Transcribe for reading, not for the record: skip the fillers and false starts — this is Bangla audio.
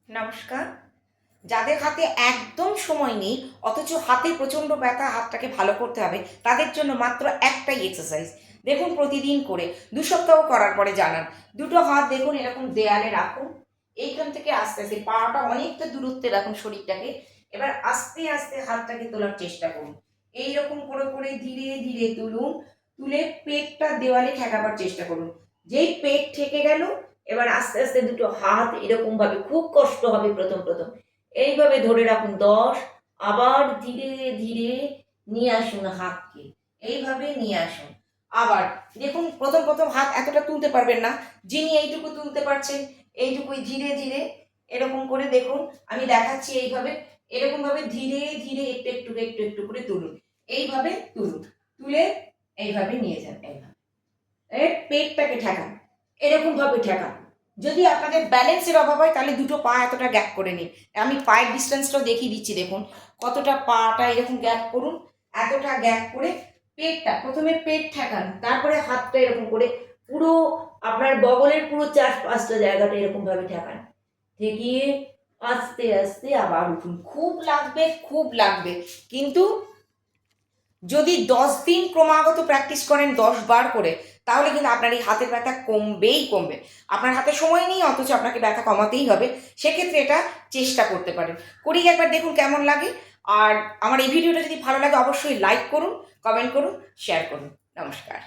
নমস্কার। যাদের হাতে একদম সময় নেই অথচ হাতে প্রচণ্ড ব্যথা, হাতটাকে ভালো করতে হবে, তাদের জন্য মাত্র একটাই এক্সারসাইজ। দেখুন প্রতিদিন করে 2 সপ্তাহ করার পরে জানান। দুটো হাত দেখুন এরকম দেয়ালে রাখুন। এইখান থেকে আস্তে আস্তে পাটা অনেকটা দূরত্বে রাখুন শরীরটাকে। এবার আস্তে আস্তে হাতটাকে তোলার চেষ্টা করুন। এইরকম করে করে ধীরে ধীরে তুলুন। তুলে পেটটা দেওয়ালে ঠেকাবার চেষ্টা করুন। যেই পেট ঠেকে গেল, এবার আস্তে আস্তে দুটো হাত এরকম ভাবে, খুব কষ্ট হবে প্রথম প্রথম, এইভাবে ধরে রাখুন 10। আবার ধীরে ধীরে নিয়ে আসুন হাতকে, এইভাবে নিয়ে আসুন। আবার দেখুন প্রথম প্রথম হাত এতটা তুলতে পারবেন না, যিনি এইটুকু তুলতে পারছেন এইটুকুই ধীরে ধীরে এরকম করে দেখুন, আমি দেখাচ্ছি এইভাবে, এরকম ভাবে ধীরে ধীরে একটু একটু একটু একটু করে তুলুন। এইভাবে তুলুন, তুলে এইভাবে নিয়ে যান। এইভাবে পেটটাকে ঠেকান, এরকম ভাবে ঠেকান। যদি আপনাদের ব্যালেন্সের অভাব হয় তাহলে দুটো পা এতটা গ্যাপ করে নিন। আমি পায়ের ডিস্টেন্সটাও দেখিয়ে দিচ্ছি, দেখুন কতটা পাটা এরকম গ্যাপ করুন। এতটা গ্যাপ করে পেটটা প্রথমে পেট ঠেকান, তারপরে হাতটা এরকম করে পুরো আপনার বগলের পুরো 4-5টা জায়গাটা এরকম ভাবে ঠেকান। ঠেকিয়ে আস্তে আস্তে আবার উঠুন। খুব লাগবে, খুব লাগবে, কিন্তু যদি 10 দিন ক্রমাগত প্র্যাকটিস করেন 10 বার করে, তাহলে কিন্তু আপনার এই হাতের ব্যথা কমবেই কমবে। আপনার হাতে সময় নেই অথচ আপনাকে ব্যথা কমাতেই হবে, সেক্ষেত্রে এটা চেষ্টা করতে পারেন। করেই একবার দেখুন কেমন লাগে। আর আমার এই ভিডিওটা যদি ভালো লাগে অবশ্যই লাইক করুন, কমেন্ট করুন, শেয়ার করুন। নমস্কার।